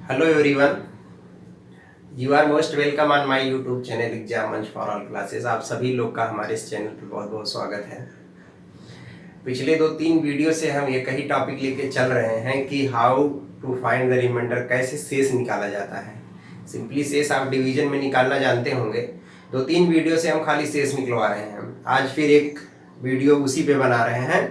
Hello everyone, you are most welcome on my YouTube channel exam मंच for all classes. आप सभी लोग का हमारे इस चैनल पर बहुत बहुत स्वागत है। पिछले 2-3 वीडियो से हम एक ही टॉपिक लेके चल रहे हैं कि how to find the reminder, कैसे शेष निकाला जाता है। सिंपली शेष आप डिवीजन में निकालना जानते होंगे। 2-3 वीडियो से हम खाली शेष निकलवा रहे हैं। आज फिर एक वीडियो उसी पे बना रहे हैं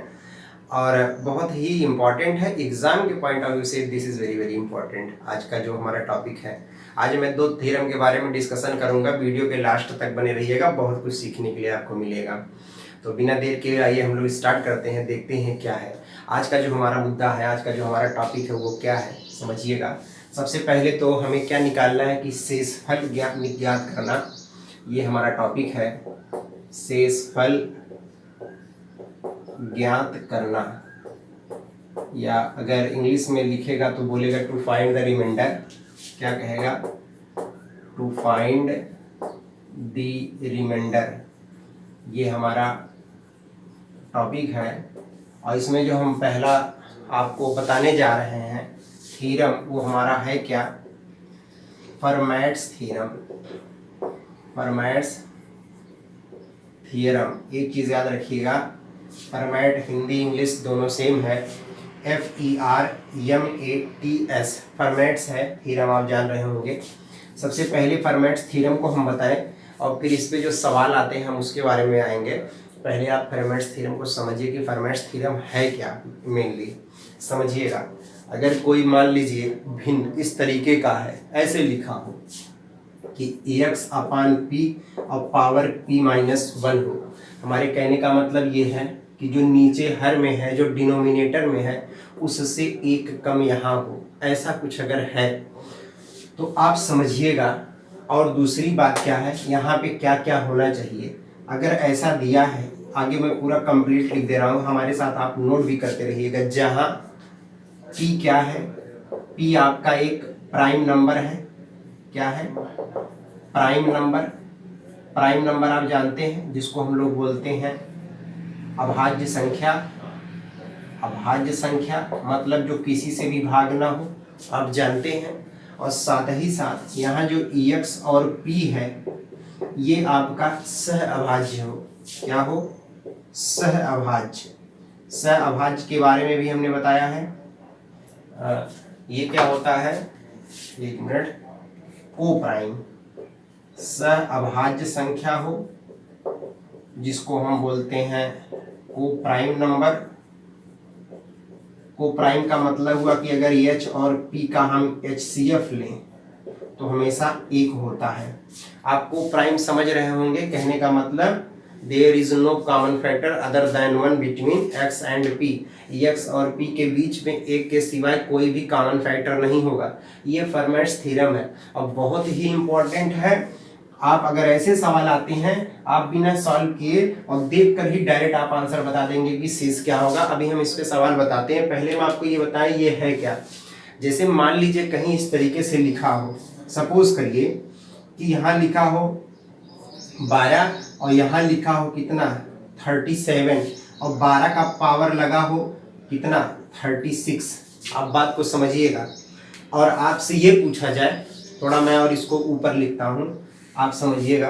और बहुत ही इम्पॉर्टेंट है एग्जाम के पॉइंट ऑफ व्यू से। This is very very important. आज का जो हमारा टॉपिक है, आज मैं 2 थ्योरम के बारे में डिस्कशन करूंगा। वीडियो के लास्ट तक बने रहिएगा, बहुत कुछ सीखने के लिए आपको मिलेगा। तो बिना देर के आइए हम लोग स्टार्ट करते हैं, देखते हैं क्या है आज का जो हमारा मुद्दा है, आज का जो हमारा टॉपिक है वो क्या है, समझिएगा। सबसे पहले तो हमें क्या निकालना है कि शेषफल ज्ञात करना, ये हमारा टॉपिक है। शेषफल ज्ञात करना, या अगर इंग्लिश में लिखेगा तो बोलेगा टू फाइंड द रिमाइंडर। क्या कहेगा? टू फाइंड द रिमाइंडर, ये हमारा टॉपिक है। और इसमें जो हम पहला आपको बताने जा रहे हैं थ्योरम, वो हमारा है क्या? फर्मैट्स थ्योरम। फर्मैट्स थ्योरम, एक चीज़ याद रखिएगा, फर्मैट हिंदी इंग्लिश दोनों सेम है। FERMATS फर्मैट्स है, थ्योरम आप जान रहे होंगे। सबसे पहले फर्मैट्स थ्योरम को हम बताएं और फिर इस पे जो सवाल आते हैं हम उसके बारे में आएंगे। पहले आप फर्मैट्स थ्योरम को समझिए कि फर्मैट्स थ्योरम है क्या। मेनली समझिएगा, अगर कोई मान लीजिए भिन्न इस तरीके का है, ऐसे लिखा हो कि x/p और पावर p-1 हो, हमारे कहने का मतलब ये है कि जो नीचे हर में है, जो डिनोमिनेटर में है, उससे एक कम यहाँ हो, ऐसा कुछ अगर है तो आप समझिएगा। और दूसरी बात क्या है, यहाँ पे क्या क्या होना चाहिए। अगर ऐसा दिया है, आगे मैं पूरा कंप्लीट लिख दे रहा हूँ, हमारे साथ आप नोट भी करते रहिएगा। जहाँ p क्या है, p आपका एक प्राइम नंबर है। क्या है? Prime number. प्राइम नंबर आप जानते हैं जिसको हम लोग बोलते हैं अभाज्य संख्या। अभाज्य संख्या मतलब जो किसी से भी भाग ना हो, आप जानते हैं। और साथ ही साथ यहाँ जो EX और P है, ये आपका सह अभाज्य हो। क्या हो? सह अभाज्य। सह अभाज्य के बारे में भी हमने बताया है। ये क्या होता है, एक मिनट, को प्राइम। सह अभाज्य संख्या हो जिसको हम बोलते हैं को प्राइम नंबर। को प्राइम का मतलब हुआ कि अगर H और P का हम HCF लें तो हमेशा एक होता है। आप को प्राइम समझ रहे होंगे, कहने का मतलब there is no common factor other than 1 between x and p। x और p के बीच में एक के सिवाय कोई भी कॉमन फैक्टर नहीं होगा। ये फर्मैट्स थ्योरम है और बहुत ही इंपॉर्टेंट है। आप अगर ऐसे सवाल आते हैं, आप बिना सॉल्व किए और देखकर ही डायरेक्ट आप आंसर बता देंगे कि शेष क्या होगा। अभी हम इस पे सवाल बताते हैं। पहले मैं आपको ये बताएं ये है क्या। जैसे मान लीजिए कहीं इस तरीके से लिखा हो, सपोज करिए कि यहाँ लिखा हो 12 और यहाँ लिखा हो कितना 37 और 12 का पावर लगा हो कितना 36। आप बात को समझिएगा। और आपसे ये पूछा जाए, थोड़ा मैं और इसको ऊपर लिखता हूँ, आप समझिएगा।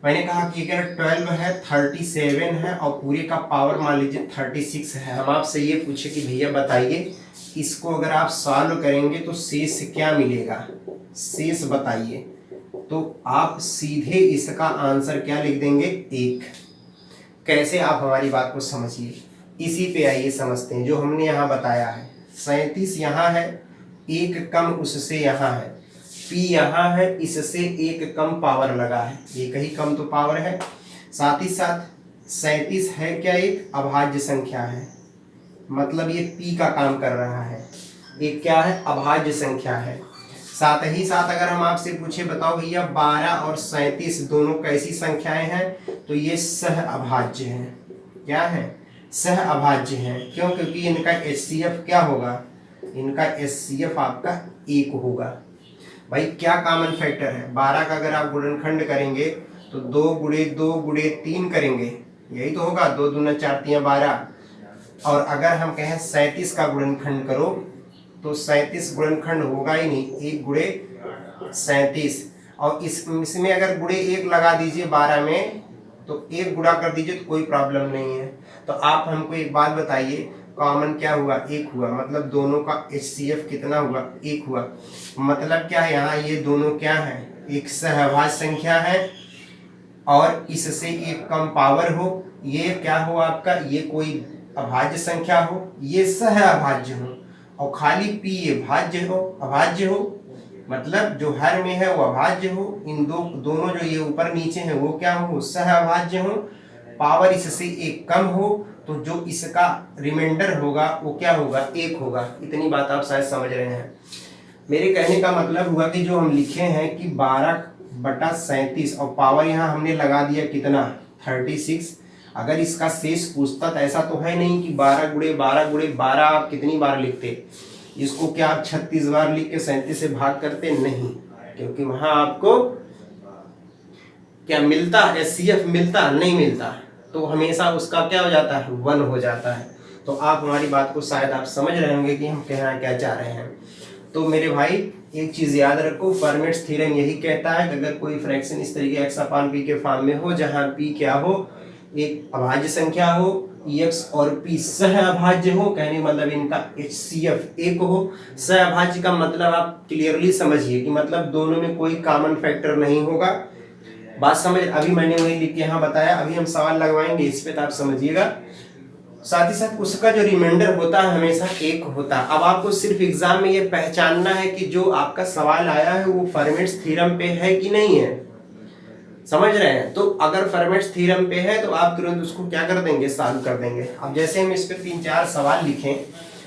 मैंने कहा कि अगर 12 है, 37 है और पूरे का पावर मान लीजिए 36 है। हम आपसे ये पूछे कि भैया बताइए इसको अगर आप सॉल्व करेंगे तो शेष क्या मिलेगा, शेष बताइए। तो आप सीधे इसका आंसर क्या लिख देंगे, 1। कैसे, आप हमारी बात को समझिए। इसी पे आइए समझते हैं जो हमने यहाँ बताया है। 37 यहाँ है, एक कम उससे यहाँ है, P यहाँ है, इससे एक कम पावर लगा है, एक ही कम तो पावर है। साथ ही साथ 37 है क्या, एक अभाज्य संख्या है, मतलब ये P का काम कर रहा है। एक क्या है, अभाज्य संख्या है। साथ ही साथ अगर हम आपसे पूछे बताओ भैया 12 और 37 दोनों कैसी संख्याएं हैं, तो ये सह अभाज्य हैं। क्या है? सह अभाज्य हैं। क्यों? क्योंकि इनका HCF क्या होगा, इनका HCF आपका 1 होगा। भाई क्या कॉमन फैक्टर है, 12 का अगर आप गुणनखंड करेंगे तो 2 गुणे 2 गुणे 3 करेंगे, यही तो होगा, 2 दूना 4 तियां 12। और अगर हम कहें 37 का गुणनखंड करो तो 37 गुणनखंड होगा ही नहीं, 1 गुणे 37, और इसमें अगर गुणे 1 लगा दीजिए 12 में तो 1 गुणा कर दीजिए तो कोई प्रॉब्लम नहीं है। तो आप हमको एक बात बताइए, कॉमन क्या हुआ? 1 हुआ, मतलब दोनों का HCF कितना हुआ? 1 हुआ। मतलब क्या है, यहाँ ये दोनों क्या है? एक सहअभाज्य संख्या है और इससे एक कम पावर हो। ये क्या हो आपका? ये कोई अभाज्य संख्या हो, ये सहअभाज्य हो, और खाली P ये भाज्य हो, अभाज्य हो, मतलब जो हर में है वो अभाज्य हो, इन दोनों जो ये ऊपर नीचे है वो क्या हो? सहअभाज्य हो, पावर इससे एक कम हो, तो जो इसका रिमाइंडर होगा वो क्या होगा? 1 होगा। इतनी बात आप शायद समझ रहे हैं। मेरे कहने का मतलब हुआ कि जो हम लिखे हैं कि 12/37 और पावर यहाँ हमने लगा दिया कितना? 36। अगर इसका शेष पूछता तो ऐसा तो है नहीं कि 12 गुणे 12 गुणे 12 आप कितनी बार लिखते, इसको क्या आप 36 बार लिख के 37 से भाग करते? नहीं, क्योंकि वहां आपको क्या मिलता? HCF मिलता? नहीं मिलता, तो हमेशा उसका क्या हो जाता है? 1 हो जाता है। तो आप हमारी बात को शायद आप समझ रहे होंगे कि हम कहना क्या चाह रहे हैं। तो मेरे भाई एक चीज याद रखो, फर्मेट्स थ्योरम यही कहता है कि अगर कोई फ्रैक्शन इस तरीके x/p के फॉर्म में हो जहां p क्या हो? एक अभाज्य संख्या हो, x और p सहअभाज्य हो, कहने मतलब इनका HCF 1 हो। सहअभाज्य का मतलब आप क्लियरली समझिए कि मतलब दोनों में कोई कॉमन फैक्टर नहीं होगा। बात समझ? अभी मैंने वही लिख के यहाँ बताया, अभी हम सवाल लगवाएंगे इस पे तो आप समझिएगा। साथ ही साथ उसका जो रिमाइंडर होता है हमेशा 1 होता है। अब आपको सिर्फ एग्जाम में ये पहचानना है कि जो आपका सवाल आया है वो फर्मेट्स थ्योरम पे है कि नहीं है, समझ रहे हैं? तो अगर फर्मेट्स थ्योरम पे है तो आप तुरंत उसको क्या कर देंगे? सॉल्व कर देंगे। अब जैसे हम इस पे 3-4 सवाल लिखें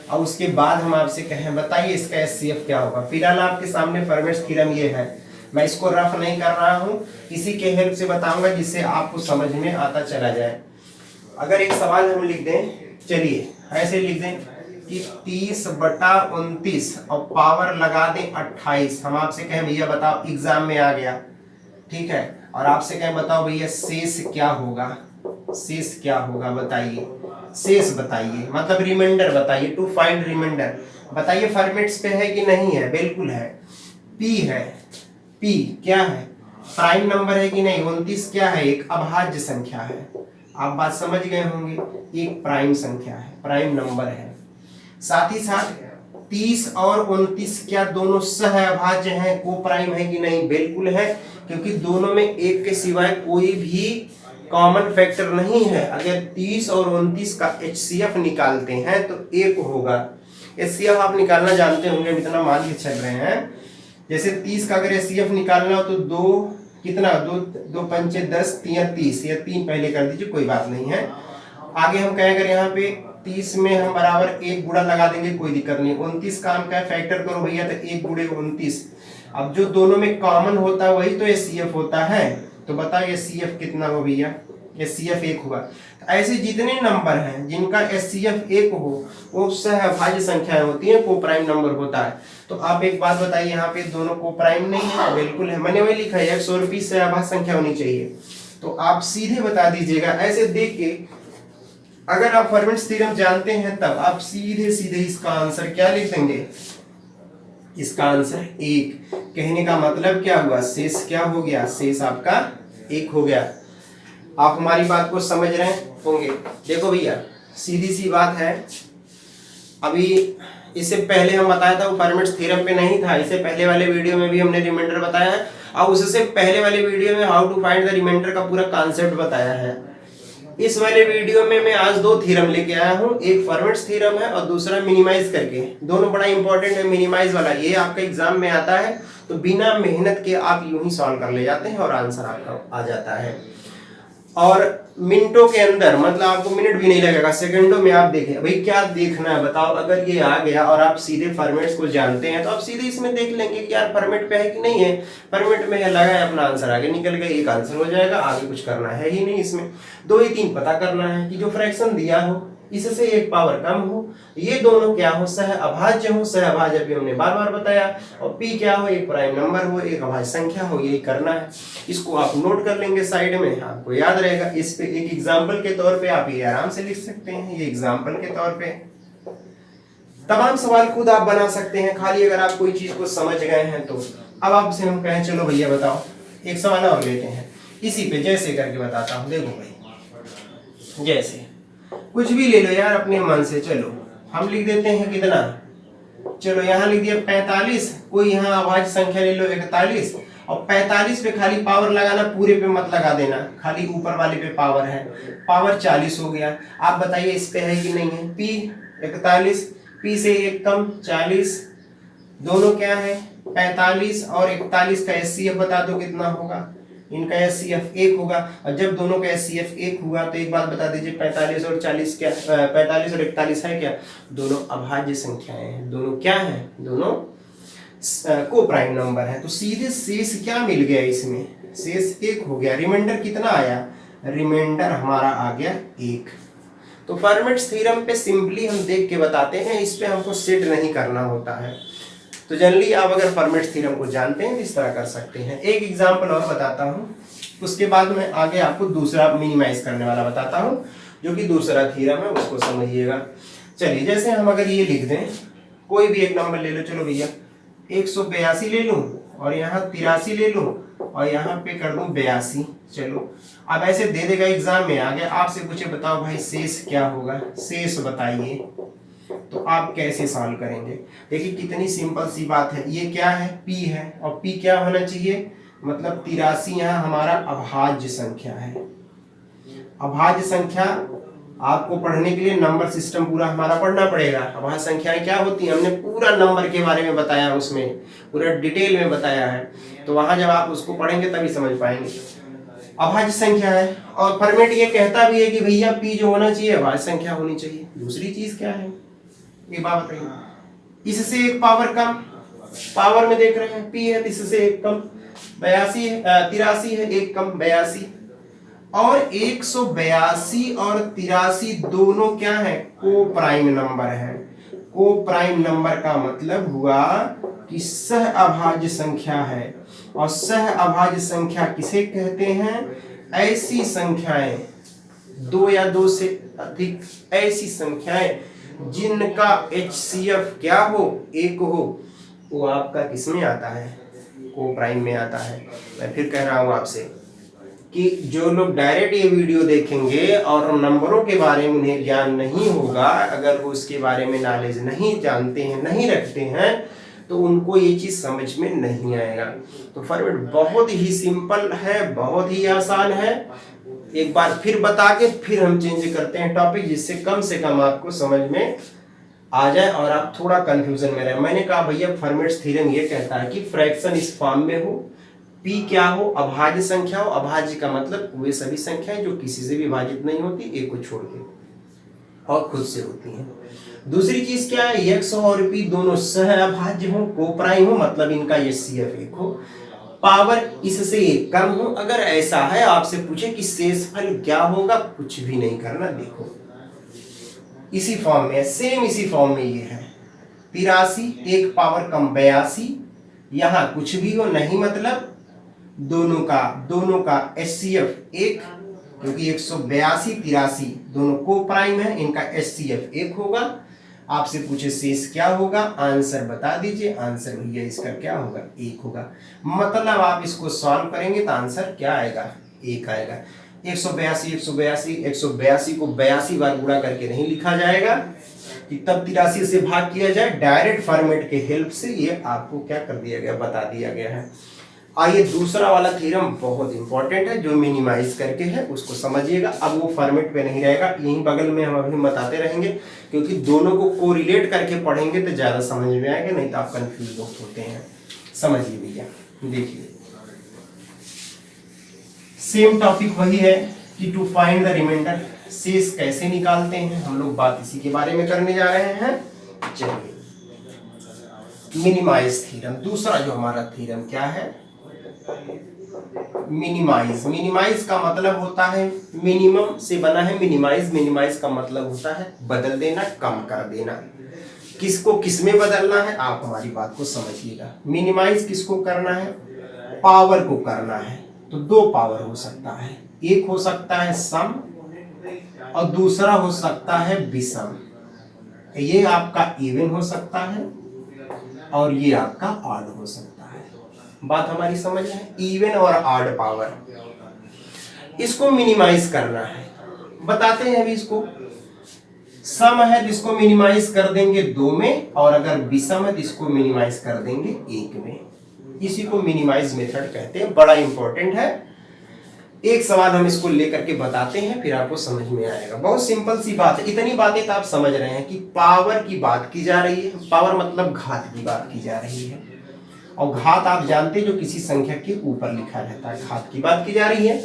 और उसके बाद हम आपसे कहें बताइए इसका HCF क्या होगा। फिलहाल आपके सामने फर्मेट्स थ्योरम ये है, मैं इसको रफ नहीं कर रहा हूँ, किसी के हेल्प से बताऊंगा जिससे आपको समझ में आता चला जाए। अगर एक सवाल हम लिख दें, चलिए ऐसे लिख दें कि 30/29 और पावर लगा दें 28। हम आपसे कहें भैया बताओ, एग्जाम में आ गया, ठीक है, और आपसे कहें बताओ भैया शेष क्या होगा? शेष क्या होगा बताइए, शेष बताइए, मतलब रिमाइंडर बताइए, टू फाइंड रिमाइंडर बताइए। फॉर्मेट्स पे है कि नहीं है? बिल्कुल है। P है, P क्या है? प्राइम नंबर है कि नहीं? 29 क्या है? एक अभाज्य संख्या है। आप बात समझ गए होंगे, एक प्राइम संख्या है, प्राइम नंबर है। साथ ही साथ 30 और 29 क्या दोनों सहअभाज्य हैं? को प्राइम है कि नहीं? बिल्कुल है, क्योंकि दोनों में एक के सिवाय कोई भी कॉमन फैक्टर नहीं है। अगर 30 और 29 का HCF निकालते हैं तो 1 होगा। HCF आप निकालना जानते होंगे, इतना मान के चल रहे हैं। जैसे 30 का अगर HCF निकालना हो तो 2 कितना? 2 पंचे 10, 3 30, या 3 पहले कर दीजिए, कोई बात नहीं है। आगे हम कहें अगर यहाँ पे 30 में हम बराबर 1 गुणा लगा देंगे, कोई दिक्कत नहीं। 29 का हम क्या फैक्टर करो भैया, तो 1 गुणे 29। अब जो दोनों में कॉमन होता है वही तो HCF होता है, तो बताओ HCF कितना हो भैया? HCF 1 हुआ। तो ऐसे जितने नंबर हैं जिनका HCF 1 हो वो सहअभाज्य संख्याएं होती हैं, को प्राइम नंबर होता है। तो आप एक बात बताइए, यहाँ पे दोनों को प्राइम नहीं है? बिल्कुल है, मैंने वही लिखा है, x और p सहअभाज्य संख्या होनी चाहिए। तो आप सीधे बता दीजिएगा, ऐसे देख के अगर आप फर्मेट्स थ्योरम जानते हैं तब आप सीधे सीधे इसका आंसर क्या लिख देंगे? इसका आंसर 1। कहने का मतलब क्या हुआ? शेष क्या हो गया? शेष आपका 1 हो गया। आप हमारी बात को समझ रहे होंगे। देखो भैया सीधी सी बात है, अभी इससे पहले हम बताया था वो फर्मेट्स थ्योरम पे नहीं था, इससे पहले वाले वीडियो में भी हमने रिमाइंडर बताया है, और उससे पहले वाले वीडियो में how to find the remainder का पूरा कॉन्सेप्ट बताया है। इस वाले वीडियो में मैं आज 2 थ्योरम लेके आया हूँ, एक फर्मेट्स थ्योरम है और दूसरा मिनिमाइज करके। दोनों बड़ा इंपॉर्टेंट है। मिनिमाइज वाला ये आपका एग्जाम में आता है तो बिना मेहनत के आप यूं ही सॉल्व कर ले जाते हैं और आंसर आपका आ जाता है, और मिनटों के अंदर, मतलब आपको मिनट भी नहीं लगेगा, सेकंडों में आप देखें। भाई क्या देखना है बताओ? अगर ये आ गया और आप सीधे फॉर्मेट्स को जानते हैं तो आप सीधे इसमें देख लेंगे कि यार फॉर्मेट पे है कि नहीं है। फॉर्मेट में है, लगा है, अपना आंसर आगे निकल गया, एक आंसर हो जाएगा, आगे कुछ करना है ही नहीं। इसमें 2 ही 3 पता करना है कि जो फ्रैक्शन दिया हो इससे एक पावर कम हो, ये दोनों क्या हो? सहअभाज्य हो। सहअभाज्य भी हमने बार बार बताया, और p क्या हो? एक प्राइम नंबर हो, एक अभाज्य संख्या हो, यही करना है। इसको आप नोट कर लेंगे साइड में, आपको याद रहेगा। इस पे एक एग्जांपल के तौर पे आप ये आराम से लिख सकते हैं, ये एग्जांपल के तौर पे। तमाम सवाल खुद आप बना सकते हैं, खाली अगर आप कोई चीज को समझ गए हैं तो। अब आपसे हम कहें चलो भैया बताओ, एक सवाल और लेते हैं इसी पे, जैसे करके बताता हूँ। देखो भाई, जैसे कुछ भी ले लो यार अपने मन से, चलो हम लिख देते हैं कितना, चलो यहाँ लिख दिया 45, कोई यहाँ अभाज्य संख्या ले लो 41, और 45 पे खाली पावर लगाना, पूरे पे मत लगा देना, खाली ऊपर वाले पे पावर है, पावर 40 हो गया। आप बताइए इस पे है कि नहीं है, P 41, P से 1 कम 40, दोनों क्या है 45, और 41 का HCF बता दो कितना होगा, इनका HCF 1 होगा। और जब दोनों का HCF 1 हुआ तो एक बात बता दीजिए, 45 और 40 क्या, 45 और 41 है क्या, दोनों अभाज्य संख्याएं हैं, दोनों क्या है, दोनों को प्राइम नंबर है। तो सीधे शेष क्या मिल गया इसमें, शेष 1 हो गया। रिमाइंडर कितना आया, रिमाइंडर हमारा आ गया 1। तो फर्मेट्स थ्योरम पे सिंपली हम देख के बताते हैं, इस पे हमको सेट नहीं करना होता है। तो जनरली आप अगर फर्मेट्स थ्योरम को जानते हैं इस तरह कर सकते हैं। एक एग्जांपल और बताता हूँ, उसके बाद मैं आगे आपको दूसरा मिनिमाइज करने वाला बताता हूँ, जो कि दूसरा थ्योरम है, उसको समझिएगा। चलिए जैसे हम अगर ये लिख दें, कोई भी एक नंबर ले लो, चलो भैया 182 ले लूँ, और यहाँ 83 ले लूँ, और यहाँ पे कर दूँ 82। चलो अब ऐसे दे देगा एग्जाम में, आगे आपसे पूछे बताओ भाई शेष क्या होगा, शेष बताइए, तो आप कैसे सॉल्व करेंगे। देखिए कितनी सिंपल सी बात है, ये क्या है, P है, और P क्या होना चाहिए, मतलब 83 यहाँ हमारा अभाज्य संख्या है। अभाज्य संख्या आपको पढ़ने के लिए नंबर सिस्टम पूरा हमारा पढ़ना पड़ेगा। अभाज्य संख्याएं क्या होती हैं, हमने पूरा नंबर के बारे में बताया, उसमें पूरा डिटेल में बताया है, तो वहां जब आप उसको पढ़ेंगे तभी समझ पाएंगे। अभाज्य संख्या है, और फॉर्मेट ये कहता भी है कि भैया P जो होना चाहिए अभाज्य संख्या होनी चाहिए। दूसरी चीज क्या है, ये बात बताइए, इससे एक पावर कम, पावर में देख रहे हैं P है, इससे एक कम 82 है, 83 है, एक कम 82, और 182 और 83 दोनों क्या है, को प्राइम नंबर है। को प्राइम नंबर का मतलब हुआ कि सह अभाज्य संख्या है, और सह अभाज्य संख्या किसे कहते हैं, ऐसी संख्याएं, 2 या 2 से अधिक ऐसी संख्याएं जिनका HCF क्या हो, 1 हो, वो आपका किसमें आता है, को प्राइम में आता है। मैं फिर कह रहा हूं आपसे कि जो लोग डायरेक्ट ये वीडियो देखेंगे और नंबरों के बारे में उन्हें ज्ञान नहीं होगा, अगर वो उसके बारे में नॉलेज नहीं जानते हैं, नहीं रखते हैं, तो उनको ये चीज समझ में नहीं आएगा। तो फॉर्मेट बहुत ही सिंपल है, बहुत ही आसान है। एक बार फिर बता के फिर हम चेंज करते हैं टॉपिक, जिससे कम से कम आपको समझ में आ जाए और आप थोड़ा कंफ्यूजन में रहे। मैंने कहा भैया फॉर्मेट्स थ्योरम ये कहता है कि फ्रैक्शन इस फॉर्म में हो, P क्या हो, अभाज्य संख्या हो। अभाज्य का मतलब वे सभी संख्याएं जो किसी से भी विभाजित नहीं होती, एक को छोड़ के, और खुद से होती हैं। दूसरी चीज क्या है, x और p दोनों सह अभाज्य हो, को प्राइम हो, मतलब इनका HCF 1 हो, पावर इससे 1 कम हो। अगर ऐसा है, आपसे पूछे कि शेषफल क्या होगा, कुछ भी नहीं करना, देखो इसी फॉर्म में, सेम इसी फॉर्म में ये है 83, 1 पावर कम 82, यहां कुछ भी हो नहीं, मतलब दोनों का HCF 1, क्योंकि 182 83 दोनों को प्राइम है, इनका HCF 1 होगा। आपसे पूछे शेष क्या होगा, आंसर बता दीजिए, आंसर भैया इसका क्या होगा, 1 होगा। मतलब आप इसको सॉल्व करेंगे तो आंसर क्या आएगा, 1 आएगा। 182 को 82 बार गुणा करके नहीं लिखा जाएगा कि तब 83 से भाग किया जाए, डायरेक्ट फॉर्मेट के हेल्प से ये आपको क्या कर दिया गया, बता दिया गया है। आइए दूसरा वाला थ्योरम बहुत इंपॉर्टेंट है, जो मिनिमाइज करके है, उसको समझिएगा। अब वो फॉर्मेट पे नहीं रहेगा, यहीं बगल में हम अभी बताते रहेंगे, क्योंकि दोनों को कोरिलेट करके पढ़ेंगे तो ज्यादा समझ में आएगा, नहीं तो आप कंफ्यूज होते हैं। समझिए भैया, देखिए सेम टॉपिक वही है कि टू फाइंड द रिमाइंडर, शेष कैसे निकालते हैं, हम लोग बात इसी के बारे में करने जा रहे हैं। चलिए मिनिमाइज थ्योरम, दूसरा जो हमारा थ्योरम क्या है, मिनिमाइज। मिनिमाइज का मतलब होता है, मिनिमम से बना है मिनिमाइज। मिनिमाइज का मतलब होता है बदल देना, कम कर देना। किसको किस में बदलना है, आप हमारी बात को समझिएगा। मिनिमाइज किसको करना है, पावर को करना है। तो 2 पावर हो सकता है, एक हो सकता है सम और दूसरा हो सकता है विषम। ये आपका इवन हो सकता है और ये आपका ऑड हो सकता है। बात हमारी समझ में है? इवन और ऑड पावर, इसको मिनिमाइज करना है, बताते हैं अभी इसको। सम है तो इसको मिनिमाइज कर देंगे 2 में, और अगर विषम है तो इसको मिनिमाइज कर देंगे 1 में। इसी को मिनिमाइज मेथड कहते हैं, बड़ा इंपॉर्टेंट है। एक सवाल हम इसको लेकर के बताते हैं, फिर आपको समझ में आएगा। बहुत सिंपल सी बात है, इतनी बातें तो आप समझ रहे हैं कि पावर की बात की जा रही है। पावर मतलब घात की बात की जा रही है, और घात आप जानते हैं जो किसी संख्या के ऊपर लिखा रहता है, घात की बात की जा रही है।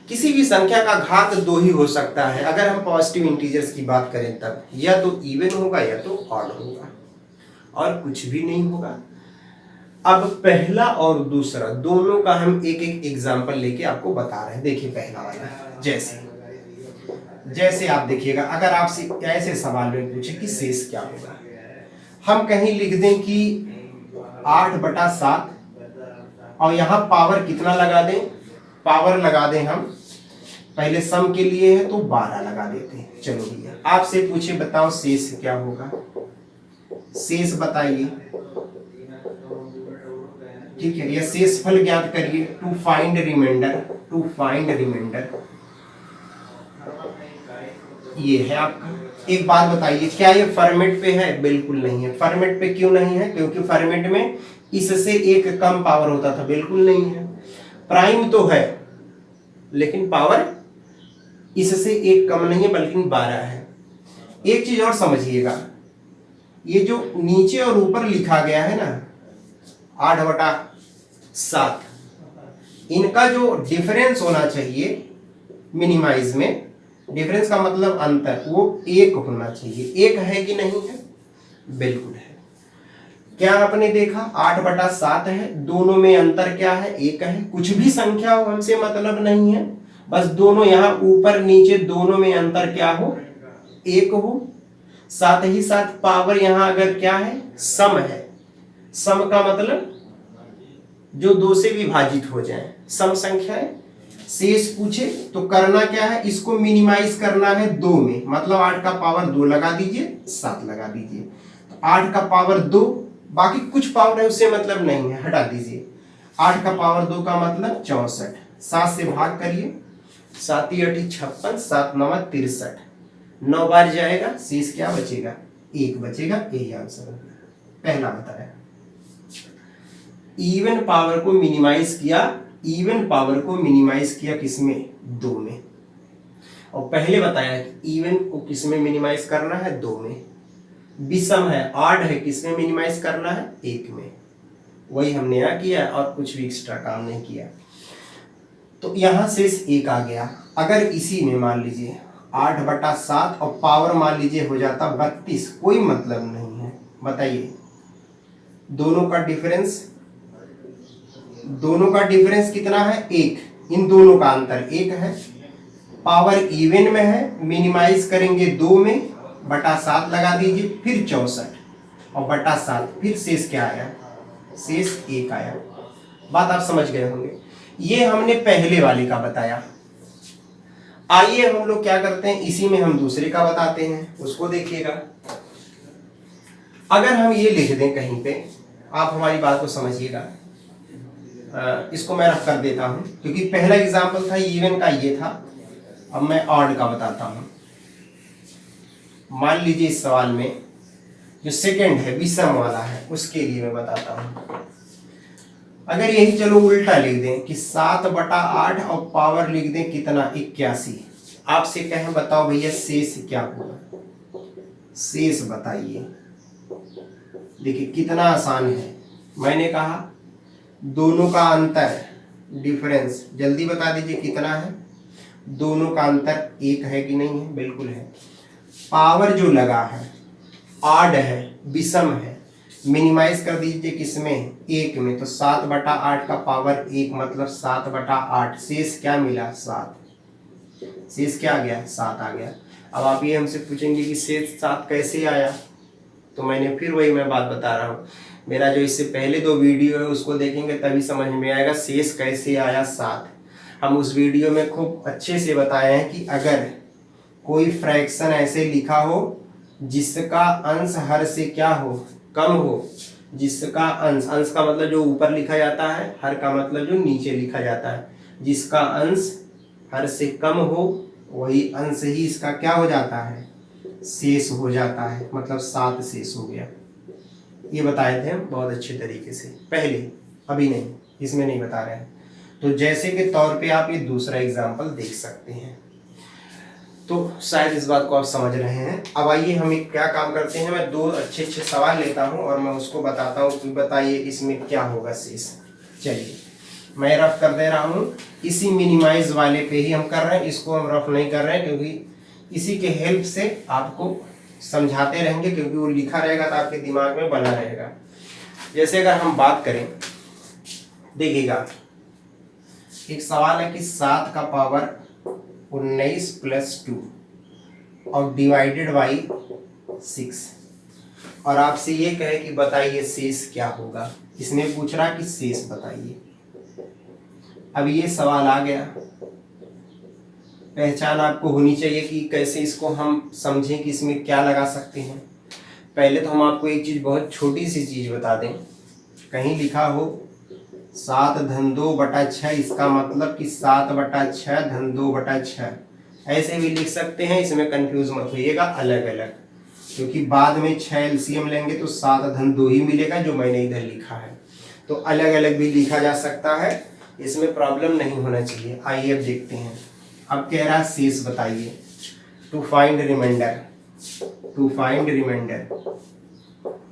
किसी भी संख्या का घात 2 ही हो सकता है। अगर हम पॉजिटिव इंटीजर्स की बात करें तब या तो इवन होगा या तो ऑड होगा, और कुछ भी नहीं होगा। अब पहला और दूसरा दोनों का हम एक एक एग्जांपल लेके आपको बता रहे हैं। देखिए पहला वाला, जैसे आप देखिएगा, अगर आपसे ऐसे सवाल में पूछे कि शेष क्या होगा, हम कहीं लिख दें कि 8/7, और यहाँ पावर कितना लगा दें, पावर लगा दें हम, पहले सम के लिए है तो 12 लगा देते हैं। चलो भैया, आपसे पूछे बताओ शेष क्या होगा, शेष बताइए। ठीक है, यह शेषफल ज्ञात करिए। टू फाइंड रिमाइंडर ये है आपका। एक बात बताइए, क्या ये फॉर्मेट पे है? बिल्कुल नहीं है। फॉर्मेट पे क्यों नहीं है? क्योंकि फॉर्मेट में इससे एक कम पावर होता था। बिल्कुल नहीं है। प्राइम तो है लेकिन पावर इससे एक कम नहीं है बल्कि 12 है। एक चीज और समझिएगा, ये जो नीचे और ऊपर लिखा गया है ना 8/7, इनका जो डिफरेंस होना चाहिए मिनिमाइज में, डिफरेंस का मतलब अंतर, वो 1 होना चाहिए। 1 है कि नहीं है? बिल्कुल है। क्या आपने देखा 8/7 है, दोनों में अंतर क्या है? 1 है। कुछ भी संख्या हो हमसे मतलब नहीं है, बस दोनों यहाँ ऊपर नीचे दोनों में अंतर क्या हो? 1 हो। साथ ही साथ पावर यहाँ अगर क्या है? सम है। सम का मतलब जो 2 से विभाजित हो जाए, सम संख्या है। शेष पूछे तो करना क्या है? इसको मिनिमाइज करना है 2 में, मतलब 8 का पावर 2 लगा दीजिए, 7 लगा दीजिए। तो 8 का पावर 2, बाकी कुछ पावर है उससे मतलब नहीं है, हटा दीजिए। 8 का पावर 2 का मतलब 64। 7 से भाग करिए, 7 × 8 = 56, 7 × 9 = 63। 9 बार जाएगा, शेष क्या बचेगा? 1 बचेगा। यही आंसर होगा। पहला बताया। इवन पावर को मिनिमाइज किया, किसमें? 2 में। और पहले बताया कि इवन को किसमें मिनिमाइज करना है? 2 में। विषम है, ऑड है, किसमें मिनिमाइज करना है? 1 में। वही हमने यहाँ किया और कुछ भी एक्स्ट्रा काम नहीं किया। तो यहाँ शेष 1 आ गया। अगर इसी में मान लीजिए 8/7 और पावर मान लीजिए हो जाता 32, कोई मतलब नहीं है। बताइए, दोनों का डिफरेंस कितना है? 1। इन दोनों का अंतर 1 है। पावर इवन में है, मिनिमाइज करेंगे 2 में, /7 लगा दीजिए, फिर 64 और /7, फिर शेष क्या आया? शेष 1 आया। बात आप समझ गए होंगे। ये हमने पहले वाले का बताया। आइए हम लोग क्या करते हैं, इसी में हम दूसरे का बताते हैं, उसको देखिएगा। अगर हम ये लिख दें कहीं पे, आप हमारी बात को समझिएगा। इसको मैं रख कर देता हूं, क्योंकि पहला एग्जाम्पल था इवन का, ये था। अब मैं ऑड का बताता हूं। मान लीजिए इस सवाल में जो सेकंड है, विषम वाला है, उसके लिए मैं बताता हूं। अगर यही चलो उल्टा लिख दें कि 7/8 और पावर लिख दें कितना? 81। आपसे कहें बताओ भैया शेष क्या होगा? शेष बताइए। देखिए कितना आसान है। मैंने कहा दोनों का अंतर, डिफरेंस, जल्दी बता दीजिए कितना है? दोनों का अंतर 1 है कि नहीं है? बिल्कुल है। पावर जो लगा है ऑड है, विषम है, मिनिमाइज कर दीजिए किसमें? 1 में। तो 7/8 का पावर 1 मतलब 7/8। शेष क्या मिला? 7। शेष क्या आ गया? 7 आ गया। अब आप ये हमसे पूछेंगे कि शेष 7 कैसे आया, तो मैंने फिर वही मैं बात बता रहा हूँ। मेरा जो इससे पहले 2 वीडियो है उसको देखेंगे तभी समझ में आएगा शेष कैसे आया 7। हम उस वीडियो में खूब अच्छे से बताए हैं कि अगर कोई फ्रैक्शन ऐसे लिखा हो जिसका अंश हर से क्या हो, कम हो। जिसका अंश, अंश का मतलब जो ऊपर लिखा जाता है, हर का मतलब जो नीचे लिखा जाता है। जिसका अंश हर से कम हो वही अंश ही इसका क्या हो जाता है, शेष हो जाता है। मतलब 7 शेष हो गया। ये बताए थे हम बहुत अच्छे तरीके से पहले, अभी नहीं, इसमें नहीं बता रहे हैं। तो जैसे के तौर पे आप ये दूसरा एग्जाम्पल देख सकते हैं। तो शायद इस बात को आप समझ रहे हैं। अब आइए हम एक क्या काम करते हैं, मैं 2 अच्छे सवाल लेता हूं और मैं उसको बताता हूं कि बताइए इसमें क्या होगा शेष। चलिए मैं रफ कर दे रहा हूं, इसी मिनिमाइज वाले पे ही हम कर रहे हैं, इसको हम रफ नहीं कर रहे हैं क्योंकि इसी के हेल्प से आपको समझाते रहेंगे, क्योंकि वो लिखा रहेगा तो आपके दिमाग में बना रहेगा। जैसे अगर हम बात करें, देखिएगा एक सवाल है कि 7 का पावर 19 प्लस 2 और डिवाइडेड बाई 6, और आपसे ये कहे कि बताइए शेष क्या होगा। इसमें पूछ रहा कि शेष बताइए। अब ये सवाल आ गया, पहचान आपको होनी चाहिए कि कैसे इसको हम समझें कि इसमें क्या लगा सकते हैं। पहले तो हम आपको एक चीज, बहुत छोटी सी चीज बता दें। कहीं लिखा हो 7 धन 2/6, इसका मतलब कि 7/6 धन 2/6, ऐसे भी लिख सकते हैं। इसमें कंफ्यूज मत होइएगा अलग अलग, क्योंकि बाद में 6 एलसीएम लेंगे तो 7 धन 2 ही मिलेगा जो मैंने इधर लिखा है। तो अलग अलग भी लिखा जा सकता है, इसमें प्रॉब्लम नहीं होना चाहिए। आइए अब देखते हैं। अब कह रहा है शेष बताइए, to find remainder. To find remainder,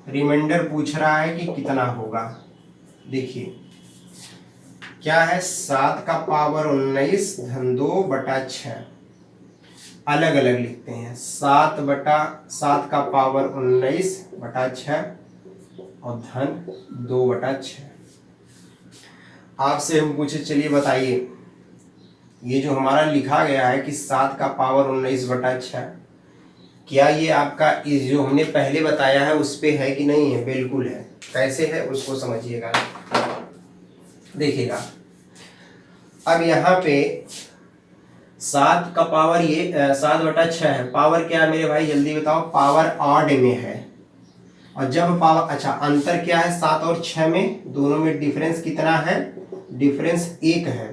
remainder पूछ रहा है कि कितना होगा। देखिए क्या है, 7 का पावर 19 धन 2/6, अलग अलग लिखते हैं। 7 का पावर 19/6 और धन 2/6। आपसे हम पूछे, चलिए बताइए ये जो हमारा लिखा गया है कि 7 का पावर 19/6, क्या ये आपका इस जो हमने पहले बताया है उस पे है कि नहीं है? बिल्कुल है। कैसे है उसको समझिएगा, देखिएगा। अब यहाँ पे 7 का पावर ये 7/6 है। पावर क्या है मेरे भाई, जल्दी बताओ। पावर ऑड में है, और जब पावर, अच्छा अंतर क्या है 7 और 6 में, दोनों में डिफरेंस कितना है? डिफरेंस 1 है।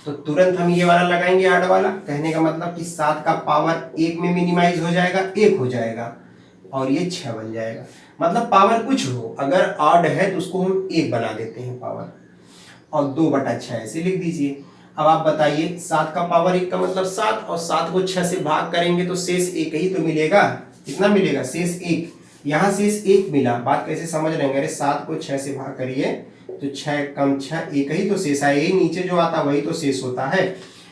तो तुरंत हम ये वाला लगाएंगे, ऑड वाला। कहने का मतलब कि 7 का पावर 1 में मिनिमाइज हो जाएगा, 1 हो जाएगा, और ये 6 बन जाएगा। मतलब पावर कुछ हो, अगर ऑड है तो उसको हम 1 बना देते हैं पावर, और 2/6 ऐसे लिख दीजिए। अब आप बताइए 7 का पावर 1 का मतलब 7, और 7 को 6 से भाग करेंगे तो शेष 1 ही तो मिलेगा। कितना मिलेगा? शेष 1। यहाँ शेष 1 मिला। बात कैसे समझ रहे हैं? अरे 7 को 6 से भाग करिए तो 6 कम 6, 1 ही तो शेष आया। यही नीचे जो आता वही तो शेष होता है।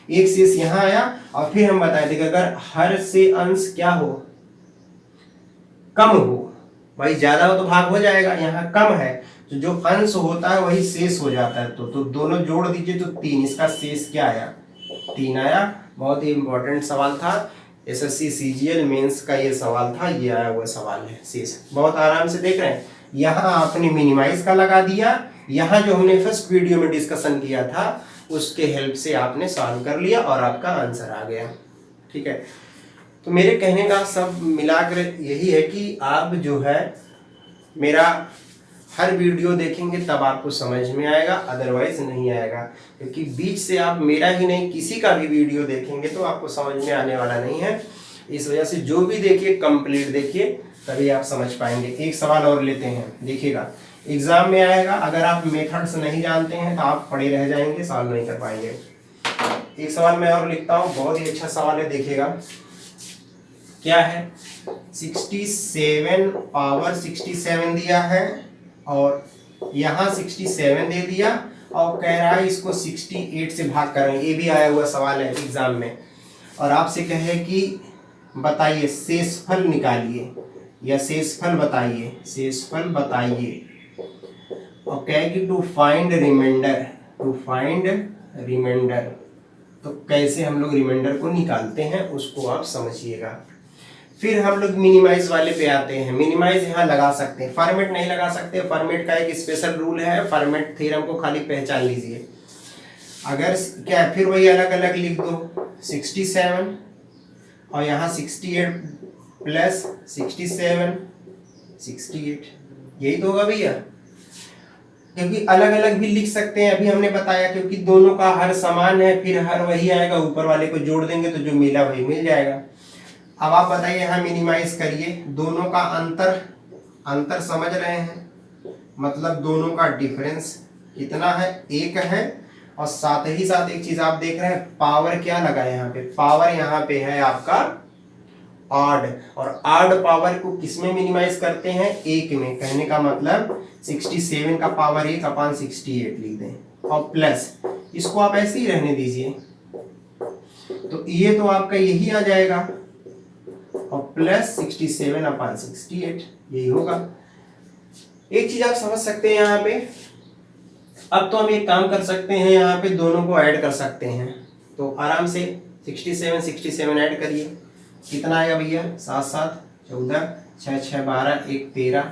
एक शेष यहाँ आया, और फिर हम बताए थे कि अगर हर से अंश क्या हो, कम हो, भाई ज्यादा हो तो भाग हो जाएगा, यहाँ कम है तो जो अंश होता है वही शेष हो जाता है। तो दोनों जोड़ दीजिए तो 3, इसका शेष क्या आया? 3 आया। बहुत ही इंपॉर्टेंट सवाल था, एसएससी सीजीएल मेंस का ये सवाल था, ये आया हुआ सवाल है शेष। बहुत आराम से देख रहे हैं। यहाँ आपने मिनिमाइज का लगा दिया, यहाँ जो हमने फर्स्ट वीडियो में डिस्कशन किया था उसके हेल्प से आपने सॉल्व कर लिया और आपका आंसर आ गया। ठीक है, तो मेरे कहने का सब मिलाकर यही है कि आप जो है मेरा हर वीडियो देखेंगे तब आपको समझ में आएगा, अदरवाइज नहीं आएगा। क्योंकि बीच से आप मेरा ही नहीं किसी का भी वीडियो देखेंगे तो आपको समझ में आने वाला नहीं है। इस वजह से जो भी देखिए कंप्लीट देखिए, तभी आप समझ पाएंगे। एक सवाल और लेते हैं, देखिएगा एग्जाम में आएगा। अगर आप मेथड्स नहीं जानते हैं तो आप पड़े रह जाएंगे, सॉल्व नहीं कर पाएंगे। एक सवाल मैं और लिखता हूँ, बहुत ही अच्छा सवाल है, देखिएगा क्या है। 67 पावर 67 दिया है, और यहाँ 67 दे दिया, और कह रहा है इसको 68 से भाग करेंगे। ये भी आया हुआ सवाल है एग्जाम में। और आपसे कहे कि बताइए शेषफल निकालिए, या शेषफल बताइए, शेषफल बताइए। और कहे कि to find remainder, to find remainder. तो कैसे हम लोग रिमाइंडर को निकालते हैं उसको आप समझिएगा। फिर हम लोग मिनिमाइज वाले पे आते हैं। मिनिमाइज यहाँ लगा सकते हैं, फॉर्मेट नहीं लगा सकते। फॉर्मेट का एक स्पेशल रूल है, फॉर्मेट थ्योरम को खाली पहचान लीजिए। अगर क्या, फिर वही अलग अलग लिख दो, 67 और यहाँ 68 प्लस 67 68, यही तो होगा भैया। क्योंकि अलग अलग भी लिख सकते हैं, अभी हमने बताया, क्योंकि दोनों का हर समान है, फिर हर वही आएगा, ऊपर वाले को जोड़ देंगे तो जो मिला वही मिल जाएगा। अब आप बताइए, यहाँ मिनिमाइज करिए, दोनों का अंतर समझ रहे हैं, मतलब दोनों का डिफरेंस कितना है, 1 है। और साथ ही साथ एक चीज आप देख रहे हैं, पावर क्या लगा है यहाँ पे, पावर यहाँ पे है आपका ऑड, और ऑड पावर को किसमें मिनिमाइज करते हैं, 1 में। कहने का मतलब 67 का पावर 1 अपॉन 68 लिख दें, और प्लस इसको आप ऐसे ही रहने दीजिए, तो ये तो आपका यही आ जाएगा, और प्लस 67 अपॉन 68, यही होगा। एक चीज आप समझ सकते हैं यहाँ पे, अब तो हम एक काम कर सकते हैं, यहाँ पे दोनों को ऐड कर सकते हैं, तो आराम से 67 ऐड करिए, कितना आएगा भैया, 7 7 14, 6 6 12, 1 13,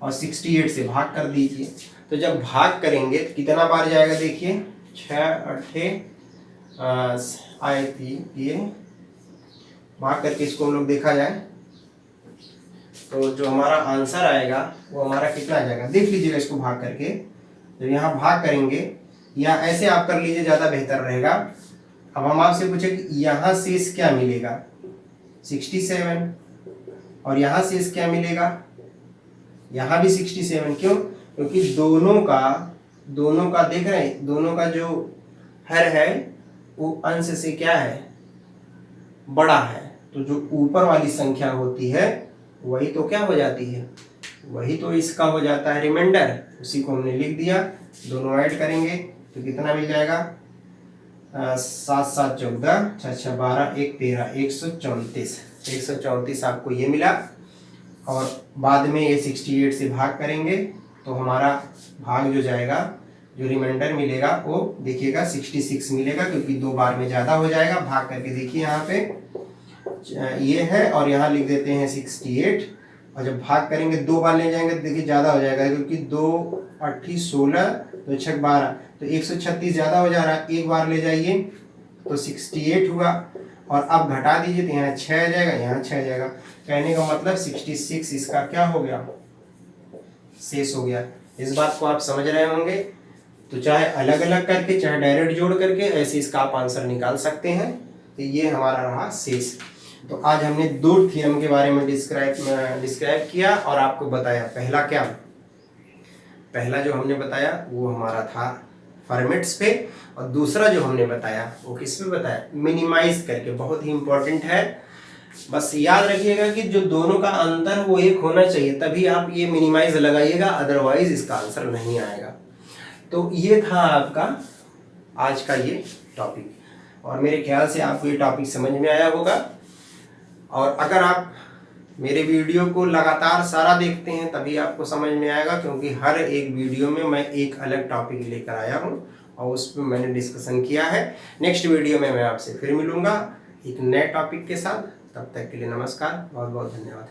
और 68 से भाग कर दीजिए। तो जब भाग करेंगे तो कितना बार जाएगा, देखिए 6 8 आए थी, ये भाग करके इसको हम लोग देखा जाए तो जो हमारा आंसर आएगा वो हमारा कितना आ जाएगा, देख लीजिएगा इसको भाग करके। जब यहाँ भाग करेंगे, या ऐसे आप कर लीजिए, ज़्यादा बेहतर रहेगा। अब हम आपसे पूछे कि यहाँ शेष क्या मिलेगा, 67, और यहाँ शेष क्या मिलेगा, यहाँ भी 67। क्यों, क्योंकि दोनों का देख रहे हैं, दोनों का जो हर है वो अंश से क्या है, बड़ा है, तो जो ऊपर वाली संख्या होती है वही तो क्या हो जाती है, वही तो इसका हो जाता है रिमाइंडर। उसी को हमने लिख दिया, दोनों ऐड करेंगे तो कितना मिल जाएगा, 7 7 14, 6 6 12, 1 13, 134 आपको ये मिला। और बाद में ये 68 से भाग करेंगे तो हमारा भाग जो जाएगा, जो रिमाइंडर मिलेगा वो देखिएगा 66 मिलेगा, क्योंकि 2 बार में ज़्यादा हो जाएगा। भाग करके देखिए, यहाँ पे ये है और यहाँ लिख देते हैं 68, और जब भाग करेंगे 2 बार ले जाएंगे तो देखिए ज़्यादा हो जाएगा, क्योंकि 2 8 16, 2 6 12, तो 136 ज़्यादा हो जा रहा है। 1 बार ले जाइए तो 68 हुआ, और अब घटा दीजिए तो यहाँ 6 आ जाएगा, यहाँ 6 आ जाएगा। कहने का मतलब 66 इसका क्या हो गया, शेष हो गया। इस बात को आप समझ रहे होंगे। तो चाहे अलग अलग करके, चाहे डायरेक्ट जोड़ करके, ऐसे इसका आप आंसर निकाल सकते हैं। तो ये हमारा रहा शेष। तो आज हमने 2 थ्योरम के बारे में डिस्क्राइब किया और आपको बताया। पहला जो हमने बताया वो हमारा था फॉर्मेट्स पे, और दूसरा जो हमने बताया वो किस पे बताया, मिनिमाइज करके। बहुत ही इंपॉर्टेंट है, बस याद रखिएगा कि जो दोनों का अंतर वो 1 होना चाहिए, तभी आप ये मिनिमाइज लगाइएगा, अदरवाइज इसका आंसर नहीं आएगा। तो ये था आपका आज का ये टॉपिक, और मेरे ख्याल से आपको ये टॉपिक समझ में आया होगा। और अगर आप मेरे वीडियो को लगातार सारा देखते हैं तभी आपको समझ में आएगा, क्योंकि हर एक वीडियो में मैं एक अलग टॉपिक लेकर आया हूँ और उस पर मैंने डिस्कशन किया है। नेक्स्ट वीडियो में मैं आपसे फिर मिलूँगा एक नए टॉपिक के साथ। तब तक के लिए नमस्कार, बहुत बहुत धन्यवाद।